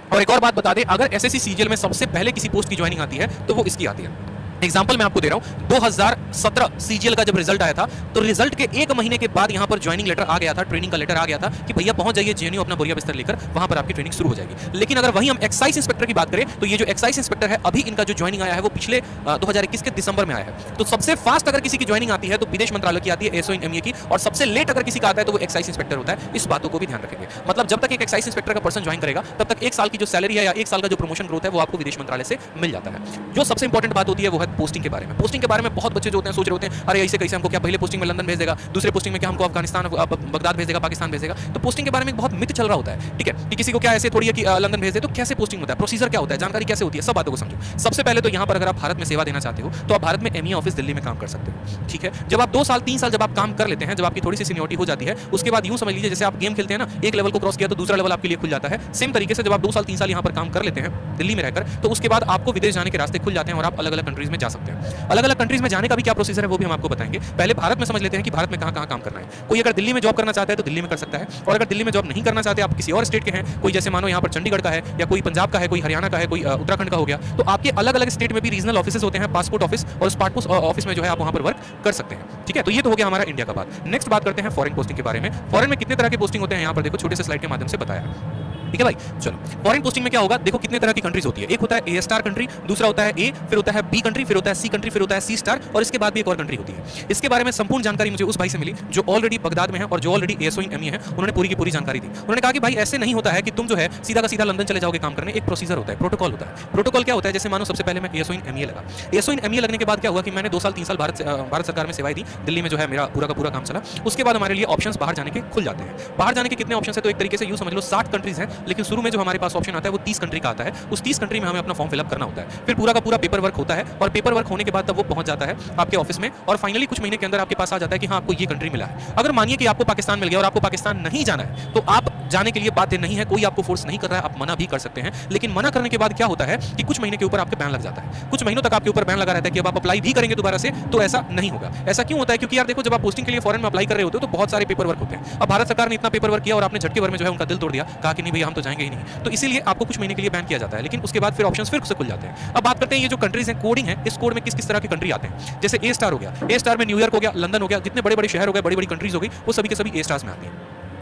और एक और बात बता दें, अगर SSC CGL में सबसे पहले किसी पोस्ट की ज्वाइनिंग आती है तो वो इसकी आती है। एग्जाम्पल मैं आपको दे रहा हूं, 2017 CGL का जब रिजल्ट आया था तो रिजल्ट के 1 महीने के बाद यहां पर ज्वाइनिंग लेटर आ गया था, ट्रेनिंग का लेटर आ गया था कि भैया पहुंच जाइए JNU अपना बोरिया बिस्तर लेकर, वहां पर आपकी ट्रेनिंग शुरू हो जाएगी। लेकिन अगर वहीं हम एक्साइज इंस्पेक्टर की बात करें तो ये जो एक्साइज इंस्पेक्टर है अभी इनका जो ज्वाइनिंग आया है वो पिछले 2021 के दिसंबर में आया है। तो सबसे फास्ट अगर किसी की ज्वाइनिंग आती है तो विदेश मंत्रालय की आती है, ASO इन ME की, और सबसे लेट अगर किसी का आता है तो वो एक्साइज इंस्पेक्टर होता है। इस बातों को भी ध्यान रखेंगे। मतलब जब तक एक एक्साइज इंस्पेक्टर का पर्सन ज्वाइन करेगा तब तक 1 साल की जो सैलरी है या 1 साल का जो प्रमोशन ग्रोथ है वो आपको विदेश मंत्रालय से मिल जाता है। जो सबसे इंपॉर्टेंट बात होती है वो है है पोस्टिंग के बारे में। पोस्टिंग के बारे में बहुत बच्चे जो होते हैं सोच रहे होते हैं, अरे ऐसे कैसे, हमको क्या पहले पोस्टिंग में लंदन भेज देगा, दूसरे पोस्टिंग में क्या हमको अफगानिस्तान बगदाद भेज देगा, पाकिस्तान भेज देगा। तो पोस्टिंग के बारे में बहुत मिथ चल रहा होता है, ठीक है, कि किसी को क्या ऐसे थोड़ी है कि लंदन भेज दे। तो कैसे पोस्टिंग होता है, प्रोसीजर क्या होता है, जानकारी कैसे होती है, सब बातों को समझो। सबसे पहले तो यहाँ पर अगर आप भारत में सेवा देना चाहते हो तो आप भारत में एमईए ऑफिस दिल्ली में काम कर सकते हो, ठीक है। जब आप 2 साल 3 साल जब आप काम कर लेते हैं, जब आपकी थोड़ी सी सीनियरिटी हो जाती है, उसके बाद यूं समझ लीजिए जैसे आप गेम खेलते हैं ना, एक लेवल को क्रॉस किया तो दूसरा लेवल आपके लिए खुल जाता है। सेम तरीके से जब आप 2 साल 3 साल यहाँ पर काम कर लेते हैं दिल्ली में रहकर, तो उसके बाद आपको विदेश जाने के रास्ते खुल जाते हैं और आप अलग अलग कंट्रीज में जा सकते हैं। अलग अलग कंट्रीज में जाने का भी क्या प्रोसीजर है वो भी हम आपको बताएंगे। पहले भारत में समझ लेते हैं कि भारत में कहाँ कहाँ काम करना है। कोई अगर दिल्ली में जॉब करना चाहता है तो दिल्ली में कर सकता है, और अगर दिल्ली में जॉब नहीं करना चाहते, आप किसी और स्टेट के हैं, कोई जैसे मानो यहाँ पर चंडीगढ़ का है, या कोई पंजाब का है, कोई हरियाणा का है, कोई उत्तराखंड का हो गया, तो आपके अलग अलग स्टेट में भी रीजनल ऑफिसेज होते हैं, पासपोर्ट ऑफिस, और उस पासपोर्ट ऑफिस में जो है आप वहाँ पर वर्क कर सकते हैं, ठीक है। तो ये तो हो गया हमारा इंडिया का बात। नेक्स्ट बात करते हैं फॉरेन पोस्टिंग के बारे में। फॉरेन में कितने तरह के पोस्टिंग होते हैं यहाँ पर देखो, छोटे से स्लाइड के माध्यम से बताया, ठीक है भाई। चलो, फॉरेन पोस्टिंग में क्या होगा, देखो कितने तरह की कंट्रीज होती है। एक होता है ए स्टार कंट्री, दूसरा होता है ए, फिर होता है बी कंट्री, फिर होता है सी कंट्री, फिर होता है सी स्टार, और इसके बाद भी एक और कंट्री होती है। इसके बारे में संपूर्ण जानकारी मुझे उस भाई से मिली जो ऑलरेडी बगदाद में है और जो ऑलरेडी एएसओ इन एमईए है। उन्होंने पूरी की पूरी जानकारी दी। उन्होंने कहा कि भाई ऐसे नहीं होता है कि तुम जो है सीधा का सीधा लंदन चले जाओगे काम करने। एक प्रोसीजर होता है, प्रोटोकॉल होता है। प्रोटोकॉल क्या होता है, जैसे मानो सबसे पहले मैं एएसओ इन एमईए लगा। एएसओ इन एमईए लगने के बाद क्या हुआ कि मैंने 2 साल 3 साल भारत सरकार में सेवाएं दी, दिल्ली में जो है मेरा पूरा का पूरा काम चला। उसके बाद हमारे लिए ऑप्शंस बाहर जाने के खुल जाते हैं। बाहर जाने के कितने ऑप्शन है, तो एक तरीके से यूं समझ लो 60 कंट्रीज हैं, लेकिन शुरू में जो हमारे पास ऑप्शन आता है वो 30 कंट्री का आता है। उस 30 कंट्री में हमें अपना फॉर्म फिलअप करना होता है, फिर पूरा का पूरा पेपर वर्क होता है, और पेपर वर्क होने के बाद तब वो पहुंच जाता है आपके ऑफिस में, और फाइनली कुछ महीने के अंदर आपके पास आ जाता है कि हाँ आपको ये कंट्री मिला है। अगर मानिए कि आपको पाकिस्तान मिल गया और आपको पाकिस्तान नहीं जाना है, तो आप जाने के लिए बाध्य नहीं है, कोई आपको फोर्स नहीं कर रहा है, आप मना भी कर सकते हैं। लेकिन मना करने के बाद क्या होता है कि कुछ महीने के ऊपर आपके बैन लग जाता है, कुछ महीनों तक आपके ऊपर बैन लगा रहता है कि अब आप अप्लाई भी करेंगे दोबारा से तो ऐसा नहीं होगा। ऐसा क्यों होता है, क्योंकि यार देखो जब आप पोस्टिंग के लिए फॉरेन में अप्लाई कर रहे होते हो तो बहुत सारे पेपर वर्क होते हैं। अब भारत सरकार ने इतना पेपर वर्क किया और आपने झटके भर में जो है उनका दिल तोड़ दिया, कहा कि नहीं भैया हम तो जाएंगे ही नहीं, तो इसीलिए आपको कुछ महीने के लिए बैन किया जाता है। लेकिन उसके बाद फिर ऑप्शंस फिर से खुल जाते हैं। अब बात करते हैं ये जो कंट्रीज हैं, कोडिंग है, इस कोड में किस किस तरह के कंट्री आते हैं। जैसे ए स्टार हो गया, ए स्टार में न्यूयॉर्क हो गया, लंदन हो गया, जितने बड़े बड़े शहर हो गए, बड़ी बड़ी कंट्रीज हो गई, वो सभी के सभी ए स्टार्स में आती हैं,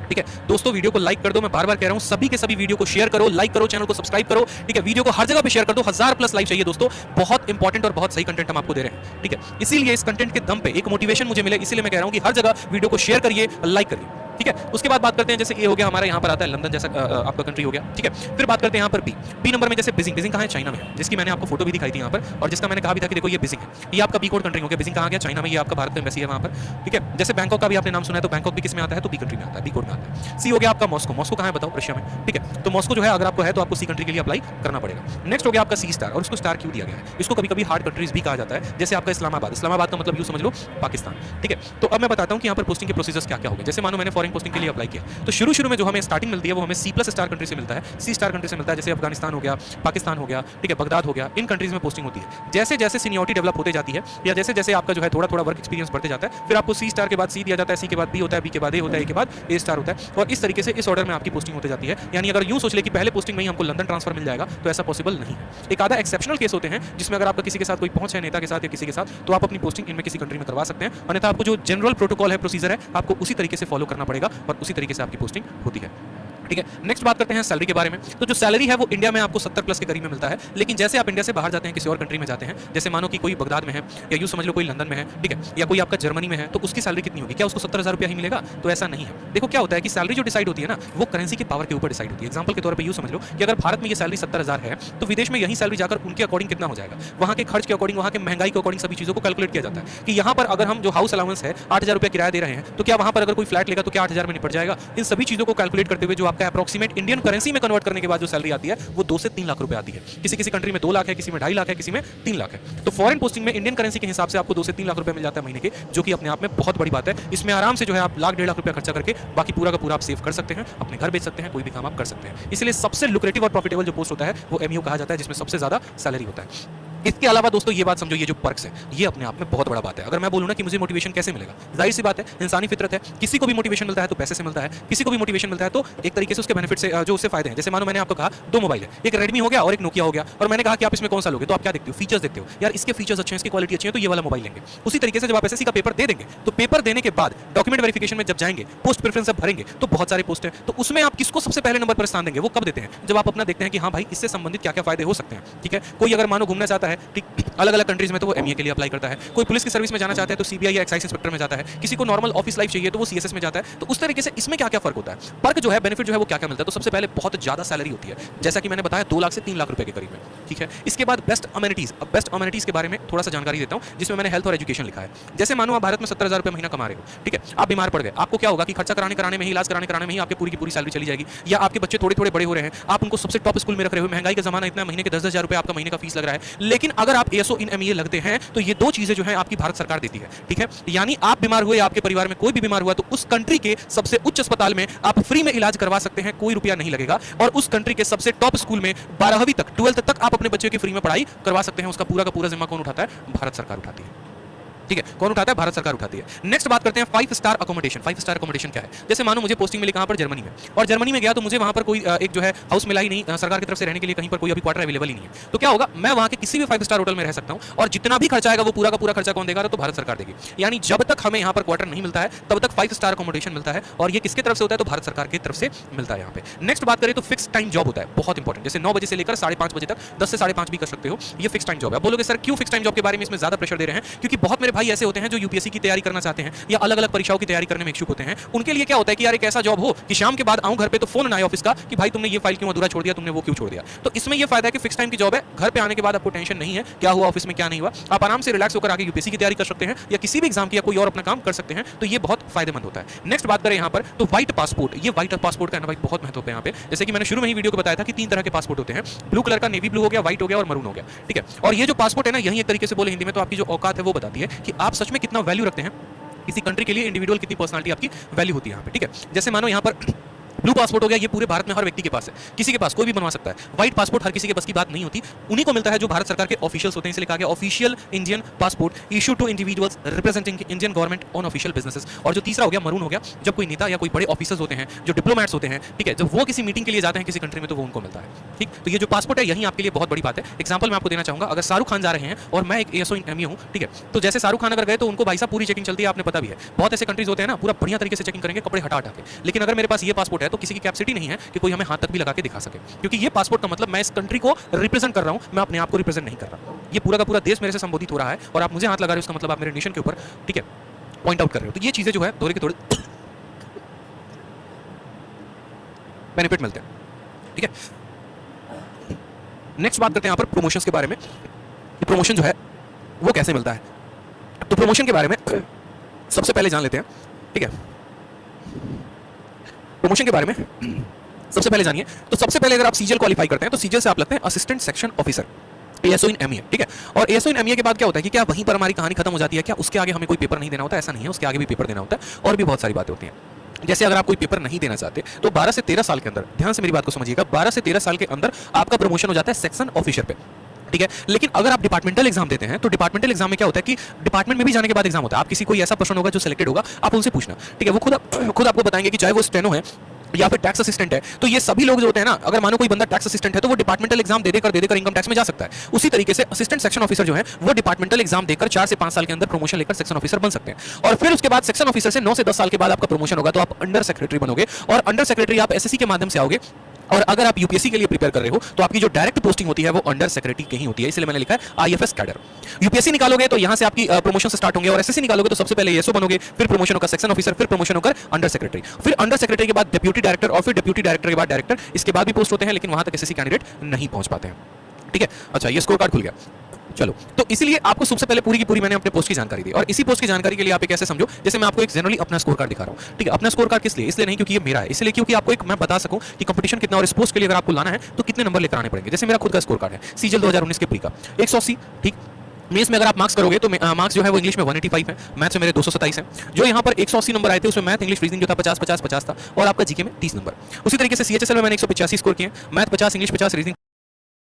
ठीक है। दोस्तों वीडियो को लाइक कर दो, मैं बार बार कह रहा हूं सभी के सभी वीडियो को शेयर करो, लाइक करो, चैनल को सब्सक्राइब करो, ठीक है। वीडियो को हर जगह पे शेयर कर दो, 1000+ लाइक चाहिए दोस्तों, बहुत इंपॉर्टेंट और बहुत सही कंटेंट हम आपको दे रहे हैं, ठीक है। इसीलिए इस कंटेंट के दम पे एक मोटिवेशन मुझे मिले, इसीलिए मैं कह रहा हूं कि हर जगह वीडियो को शेयर करिए, लाइक करिए, ठीक है। उसके बाद बात करते हैं, जैसे ये हो गया हमारा यहाँ पर आता है लंदन जैसा आपका कंट्री हो गया, ठीक है। फिर बात करते हैं यहाँ पर बी नंबर में, जैसे बीजिंग। बीजिंग कहाँ है, चाइना में है, जिसकी मैंने आपको फोटो भी दिखाई थी यहाँ पर, और जिसका मैंने कहा भी था कि देखो ये बीजिंग है, ये आपका बी कोड कंट्री हो गया। बीजिंग कहाँ गया, चाइना में, ये आपका भारत का एम्बेसी है वहाँ पर, ठीक है। जैसे बैंकॉक का भी आपने नाम सुना है, तो बैंकॉक भी किस में आता है, तो बी कंट्री में आता है, बी कोड में आता है। सी हो गया आपका मॉस्को। मॉस्को कहाँ है बताओ, रशिया में, ठीक है। तो मॉस्को जो है अगर आपको है तो आपको सी कंट्री के लिए अप्लाई करना पड़ेगा। नेक्स्ट हो गया आपका सी स्टार, और इसको स्टार क्यों दिया गया है, इसको कभी कभी हार्ड कंट्रीज भी कहा जाता है, जैसे आपका इस्लामाबाद। इस्लामाबाद का मतलब यूं समझ लो पाकिस्तान, ठीक है। तो अब मैं बताता हूँ कि यहाँ पर पोस्टिंग के प्रोसीजर्स क्या क्या हो गए। जैसे मानो मैंने फॉरेन पोस्टिंग के लिए अप्लाई किया, तो शुरू में जो हमें स्टार्टिंग मिलती है वो हमें C+ स्टार कंट्री से मिलता है, सी स्टार कंट्री से मिलता है, जैसे अफगानिस्तान हो गया, पाकिस्तान हो गया, ठीक है, बगदाद हो गया, इन कंट्रीज में पोस्टिंग होती है। जैसे जैसे सीनियरिटी डेवलप होते जाती है, या जैसे जैसे आपका जो है थोड़ा थोड़ा वर्क एक्सपीरियंस बढ़ते जाता है, फिर आपको सी स्टार के बाद सी दिया जाता है, सी के बाद बी होता है, बी के बाद ए होता है, ए के बाद ए स्टार होता है, और इस तरीके से इस ऑर्डर में आपकी पोस्टिंग होती जाती है। यानी अगर यूं सोच ले कि पहले पोस्टिंग में ही हमको लंदन ट्रांसफर मिल जाएगा, तो ऐसा पॉसिबल नहीं है। एक आधा एक्सेप्शनल केस होते हैं जिसमें अगर आपका किसी के साथ कोई पहुंच है, नेता के साथ या किसी के साथ, तो आप अपनी पोस्टिंग इनमें किसी कंट्री में करवा सकते हैं, अन्यथा आपको जो जनरल प्रोटोकॉल है, प्रोसीजर है, आपको उसी तरीके से फॉलो करना पड़ेगा और उसी तरीके से आपकी पोस्टिंग होती है, ठीक है। नेक्स्ट बात करते हैं सैलरी के बारे में। तो जो सैलरी है वो इंडिया में आपको 70+ के करीब में मिलता है, लेकिन जैसे आप इंडिया से बाहर जाते हैं, किसी और कंट्री में जाते हैं, जैसे मानो कि कोई बगदाद में है, या यूं समझ लो कोई लंदन में है, ठीक है, या कोई आपका जर्मनी में है, तो उसकी सैलरी कितनी होगी, क्या उसको 70,000 रुपया ही मिलेगा, तो ऐसा नहीं है। देखो क्या होता है कि सैलरी जो डिसाइड होती है ना, वो करेंसी के पावर के ऊपर डिसाइड होती है। एग्जाम्पल के तौर पर यूं समझ लो कि अगर भारत में ये सैलरी 70,000 है, तो विदेश में यही सैलरी जाकर उनके अकॉर्डिंग कितना हो जाएगा, वहाँ के खर्च के अकॉर्डिंग, वहाँ के महंगाई के अकॉर्डिंग सभी चीज़ों को कैलकुलेट किया जाता है कि यहाँ पर अगर हम जो हाउस अलाउंस है 8,000 रुपया किराया दे रहे हैं, तो क्या वहाँ पर अगर कोई फ्लैट लेगा तो क्या 8,000 में निपट जाएगा। इन सभी चीज़ों को कैलकुलेट करते हुए जो आपका अप्रोक्सीमेट इंडियन करेंसी में कन्वर्ट करने के बाद जो सैलरी आती है वो 2 से 3 लाख रुपए आती है। किसी किसी कंट्री में 2 लाख है, किसी में 2.5 लाख है, किसी में 3 लाख है। तो फॉरेन पोस्टिंग में इंडियन करेंसी के हिसाब से आपको 2 से 3 लाख रुपए मिल जाता है महीने के, जो कि अपने आप में बहुत बड़ी बात है। इसमें आराम से जो है आप 1.5 लाख रुपया खर्चा करके बाकी पूरा का पूरा आप सेव कर सकते हैं, अपने घर बेच सकते हैं, कोई भी काम आप कर सकते हैं। इसलिए सबसे लुक्रेटिव और प्रॉफिटेबल जो पोस्ट होता है वो एमईओ कहा जाता है, जिसमें सबसे ज्यादा सैलरी होता है। इसके अलावा दोस्तों ये बात समझो, ये जो पर्क्स है ये अपने आप में बहुत बड़ा बात है। अगर मैं बोलूं ना कि मुझे मोटिवेशन कैसे मिलेगा, जाहिर सी बात है, इंसानी फितरत है, किसी को भी मोटिवेशन मिलता है तो पैसे से मिलता है, किसी को भी मोटिवेशन मिलता है तो एक तरीके से उसके बेनिफिट से, जो उससे फायदे हैं। जैसे मानो मैंने आपको कहा 2 मोबाइल है, एक रेडमी हो गया और एक नोकिया हो गया, और मैंने कहा कि आप इसमें कौन सा लोगे, तो आप क्या देखते हो, फीचर्स देखते हो, यार इसके फीचर्स अच्छे हैं, इसकी क्वालिटी अच्छी है, तो ये वाला मोबाइल लेंगे। उसी तरीके से जब आप एसएससी का पेपर दे देंगे, तो पेपर देने के बाद डॉक्यूमेंट वेरिफिकेशन में जब जाएंगे, पोस्ट प्रेफरेंस जब भरेंगे, तो बहुत सारे पोस्ट है, तो उसमें आप किसको सबसे पहले नंबर पर स्थान देंगे, वो कब देते हैं, जब आप अपना देखते हैं कि हाँ भाई इससे संबंधित क्या क्या फायदे हो सकते हैं, ठीक है। कोई अगर मानो घूमना चाहता है है, ठीक, अलग अलग कंट्रीज में तो वो एमईए के लिए अप्लाई करता है, कोई पुलिस की सर्विस में जाना चाहता है तो सीबीआई या एक्साइज इंस्पेक्टर में जाता है, किसी को नॉर्मल ऑफिस लाइफ चाहिए तो वो सीएसएस में जाता है। तो उस तरीके से इसमें क्या क्या फर्क होता है, फर्क जो है, बेनिफिट जो है वो क्या क्या मिलता है। तो सबसे पहले बहुत ज्यादा सैलरी होती है, जैसा कि मैंने बताया 2 लाख से 3 लाख रुपए के करीब में, ठीक है। इसके बाद बेस्ट अमेनिटीज, अब बेस्ट अमेनिटीज के बारे में थोड़ा सा जानकारी देता हूं, जिसमें मैंने हेल्थ और एजुकेशन लिखा है। जैसे मानो आप भारत में 70,000 रुपए महीना कमा रहे हो, ठीक है, आप बीमार पड़ गए, आपको क्या होगा कि खर्चा कराने में ही, इलाज कराने में ही आपकी पूरी की पूरी सैलरी चली जाएगी, या आपके बच्चे थोड़े थोड़े बड़े हो रहे हैं, आप उनको सबसे टॉप स्कूल में रख रहे हो, महंगाई का जमाना इतना, महीने के 10,000 रुपए आपका महीने का फीस लग रहा है। लेकिन अगर आप एएसओ इन एमईए लगते हैं तो ये 2 चीजें जो है आपकी भारत सरकार देती है, ठीक है। यानी आप बीमार हुए, आपके परिवार में कोई भी बीमार हुआ तो उस कंट्री के सबसे उच्च अस्पताल में आप फ्री में इलाज करवा सकते हैं, कोई रुपया नहीं लगेगा। और उस कंट्री के सबसे टॉप स्कूल में 12वीं तक, 12th तक आप अपने बच्चे की फ्री में पढ़ाई करवा सकते हैं। उसका पूरा का पूरा जिम्मा कौन उठाता है? भारत सरकार उठाती है, ठीक है। कौन उठाता है? भारत सरकार उठाती है। नेक्स्ट बात करते हैं 5 स्टार अकोमोडेशन। 5 स्टार अकोमोडेशन क्या है? जैसे मानो मुझे पोस्टिंग मिली कहां पर? जर्मनी में, और जर्मनी में गया तो मुझे वहां पर कोई एक जो है हाउस मिला ही नहीं, सरकार की तरफ से रहने के लिए कहीं पर कोई अभी क्वार्टर अवेलेबल ही नहीं है। तो क्या होगा, मैं वहां के किसी भी 5 स्टार होटल में रह सकता हूं, और जितना भी खर्चा आएगा वो पूरा का पूरा खर्चा कौन देगा? तो भारत सरकार देगी। यानी जब तक हमें यहां पर क्वार्टर नहीं मिलता है तब तक 5 स्टार अकोमोडेशन मिलता है, और ये किसके तरफ से होता है? तो भारत सरकार की तरफ से मिलता है यहां पे। नेक्स्ट बात करें तो फिक्स टाइम जॉब होता है, बहुत इंपॉर्टेंट। जैसे 9 बजे से लेकर 5:30 बजे तक, 10 से 5:30 भी कर सकते हो, ये फिक्स टाइम जॉब है। बोलोगे सर क्यों फिक्स टाइम जॉब के बारे में इसमें ज्यादा प्रेशर दे रहे हैं? क्योंकि बहुत मेरे भाई ऐसे होते हैं जो यूपीएससी की तैयारी करना चाहते हैं या अलग अलग परीक्षाओं की तैयारी करने में इच्छुक होते हैं। उनके लिए क्या होता है कि यार एक ऐसा जॉब हो कि शाम के बाद आऊं घर पे तो फोन ना आए ऑफिस का कि भाई तुमने ये फाइल क्यों अधूरा छोड़ दिया, तुमने वो क्यों छोड़ दिया। तो इसमें ये फायदा है कि फिक्स टाइम की जॉब है, घर पे आने के बाद आपको टेंशन नहीं है क्या हुआ ऑफिस में क्या नहीं हुआ, आप आराम से रिलैक्स होकर आगे यूपीएससी की तैयारी कर सकते हैं या किसी भी एग्जाम की या कोई और अपना काम कर सकते हैं। तो ये बहुत फायदेमंद होता है। नेक्स्ट बात करें यहाँ पर तो व्हाइट पासपोर्ट। ये व्हाइट पासपोर्ट का ना भाई बहुत महत्व है यहाँ पे। जैसे कि मैंने शुरू में ही वीडियो को बताया था कि 3 तरह के पासपोर्ट होते हैं, ब्लू कलर का, नेवी ब्लू हो गया, व्हाइट हो गया और मरून हो गया, ठीक है। और ये जो पासपोर्ट है ना, यही एक तरीके से बोले हिंदी में तो आपकी जो औकात है वो बताती है कि आप सच में कितना वैल्यू रखते हैं किसी कंट्री के लिए, इंडिविजुअल कितनी पर्सनालिटी आपकी वैल्यू होती है यहाँ पे, ठीक है। जैसे मानो यहाँ पर ब्लू पासपोर्ट हो गया, ये पूरे भारत में हर व्यक्ति के पास है, किसी के पास कोई भी बनवा सकता है। व्हाइट पासपोर्ट हर किसी के बस की बात नहीं होती, उन्हीं को मिलता है जो भारत सरकार के ऑफिशियल्स होते हैं, इसलिए कहा गया official Indian passport issue to individuals representing Indian government on official businesses. और जो तीसरा हो गया मरून हो गया, जब कोई नेता या कोई बड़े ऑफिसर्स होते हैं, जो डिप्लोमेट्स होते हैं, ठीक है, जब वो किसी मीटिंग के लिए जाते हैं किसी कंट्री में तो वो उनको मिलता है, ठीक। तो ये जो पासपोर्ट है यही आपके लिए बहुत बड़ी बात है। एग्जाम्पल मैं आपको देना चाहूंगा, अगर शाहरुख खान जा रहे हैं और मैं एक एएसओ एमईए हूं, ठीक है, तो जैसे शाहरुख खान अगर गए तो उनको भाई साहब पूरी चेकिंग चलती है, आपने पता भी है। बहुत ऐसे कंट्रीज होते हैं ना, पूरा बढ़िया तरीके से चेकिंग करेंगे कपड़े हटा के। लेकिन अगर मेरे पास ये पासपोर्ट है तो किसी की कैपेसिटी नहीं है कि कोई हमें हाथ तक भी लगा के दिखा सके, क्योंकि ये पासपोर्ट का मतलब मैं इस कंट्री को रिप्रेजेंट कर रहा हूं, मैं अपने आप को रिप्रेजेंट नहीं कर रहा। ये पूरा का पूरा देश मेरे से संबोधित हो रहा है और आप मुझे हाथ लगा रहे हो, उसका मतलब आप मेरे नेशन के ऊपर, ठीक है, पॉइंट आउट कर रहे हो। तो ये चीजें जो है थोड़े के थोड़े बेनिफिट मिलते हैं, ठीक है। नेक्स्ट बात करते हैं यहां पर प्रमोशंस के बारे में, प्रमोशन जो है वो कैसे मिलता है। तो प्रमोशन के बारे में सबसे पहले जान लेते हैं, ठीक है। प्रमोशन के बारे में सबसे पहले जानिए। तो सबसे पहले अगर आप सीजीएल क्वालीफाई करते हैं तो सीजीएल से आप लगते हैं असिस्टेंट सेक्शन ऑफिसर, एएसओ इन एमईए, ठीक है। और एएसओ इन एमईए के बाद क्या होता है कि क्या वहीं पर हमारी कहानी खत्म हो जाती है? क्या उसके आगे हमें कोई पेपर नहीं देना होता? ऐसा नहीं है, उसके आगे भी पेपर देना होता है और भी बहुत सारी बातें होती हैं। जैसे अगर आप कोई पेपर नहीं देना चाहते तो 12 से 13 साल के अंदर, ध्यान से मेरी बात को समझिएगा, 12 से 13 साल के अंदर आपका प्रमोशन हो जाता है सेक्शन ऑफिसर पे, ठीक है। लेकिन अगर आप डिपार्टमेंटल एग्जाम देते हैं तो डिपार्टमेंटल एग्जाम में क्या होता है कि डिपार्टमेंट में भी जाने के बाद एग्जाम होता है। आप किसी कोई ऐसा पर्सन होगा जो सिलेक्टेड होगा, आप उनसे पूछना, ठीक है, वो खुद आपको बताएंगे कि चाहे वो स्टेनो है या फिर टैक्स असिस्टेंट है। तो ये सभी लोग जो होते हैं ना, अगर मानो कोई बंदा टैक्स असिस्टेंट है तो वो डिपार्टमेंटल एग्जाम दे देकर इनकम टैक्स में जा सकता है। उसी तरीके से असिस्टेंट सेक्शन ऑफिसर जो है वो डिपार्टमेंटल एग्जाम देकर 4 से 5 साल के अंदर प्रमोशन लेकर सेक्शन ऑफिसर बन सकते हैं। और फिर उसके बाद सेक्शन ऑफिसर से 9 से 10 साल के बाद आपका प्रमोशन होगा तो आप अंडर सेक्रेटरी बनोगे, और अंडर सेक्रेटरी आप एसएससी के माध्यम से आओगे। और अगर आप यूपीएससी के लिए प्रिपेयर कर रहे हो तो आपकी जो डायरेक्ट पोस्टिंग होती है वो अंडर सेक्रेटरी की ही होती है, इसलिए मैंने लिखा है आईएफएस कैडर। यूपीएससी निकालोगे तो यहां से आपकी प्रमोशन से स्टार्ट होंगे, और एसएससी निकालोगे तो सबसे पहले एएसओ बनोगे, फिर प्रमोशन होगा सेक्शन ऑफिसर, फिर प्रमोशन होकर अंडर सेक्रेटरी, फिर अंडर सेक्रेटरी के बाद डिप्यूटी डायरेक्टर, और फिर डिप्यूटी डायरेक्टर के बाद डायरेक्टर। इसके बाद भी पोस्ट होते हैं लेकिन वहां तक एसएससी कैंडिडेट नहीं पहुंच पाते हैं, ठीक है। अच्छा, ये स्कोर कार्ड खुल गया। चलो, तो इसलिए आपको सबसे पहले पूरी की पूरी मैंने अपने पोस्ट की जानकारी दी, और इसी पोस्ट की जानकारी के लिए आप एक ऐसे समझो जैसे मैं आपको एक जनरली अपना स्कोर कार्ड दिखा रहा हूं, ठीक है। अपना स्कोर कार्ड किस लिए? इसलिए नहीं क्योंकि ये मेरा है, इसलिए क्योंकि आपको एक मैं बता सकूं कि कंपटीशन कितना, और इस पोस्ट के लिए अगर आपको लाना है तो कितने नंबर लेकर आने पड़ेंगे। जैसे मेरा खुद का स्कोर कार्ड है सीजीएल 2019 के प्री का 180, ठीक। मेंस में अगर आप मार्क्स करोगे तो मार्क्स जो है वो इंग्लिश में 185 है, मैथ्स में मेरे 227 है। जो यहाँ पर 180 नंबर आए थे उसमें मैथ, इंग्लिश, रीजनिंग जो था 50 50 50 था, और आपका जीके में 30 नंबर। उसी तरीके से सीएचएसएल में मैंने 185 स्कोर किए, मैथ 50, इंग्लिश 50, रीजनिंग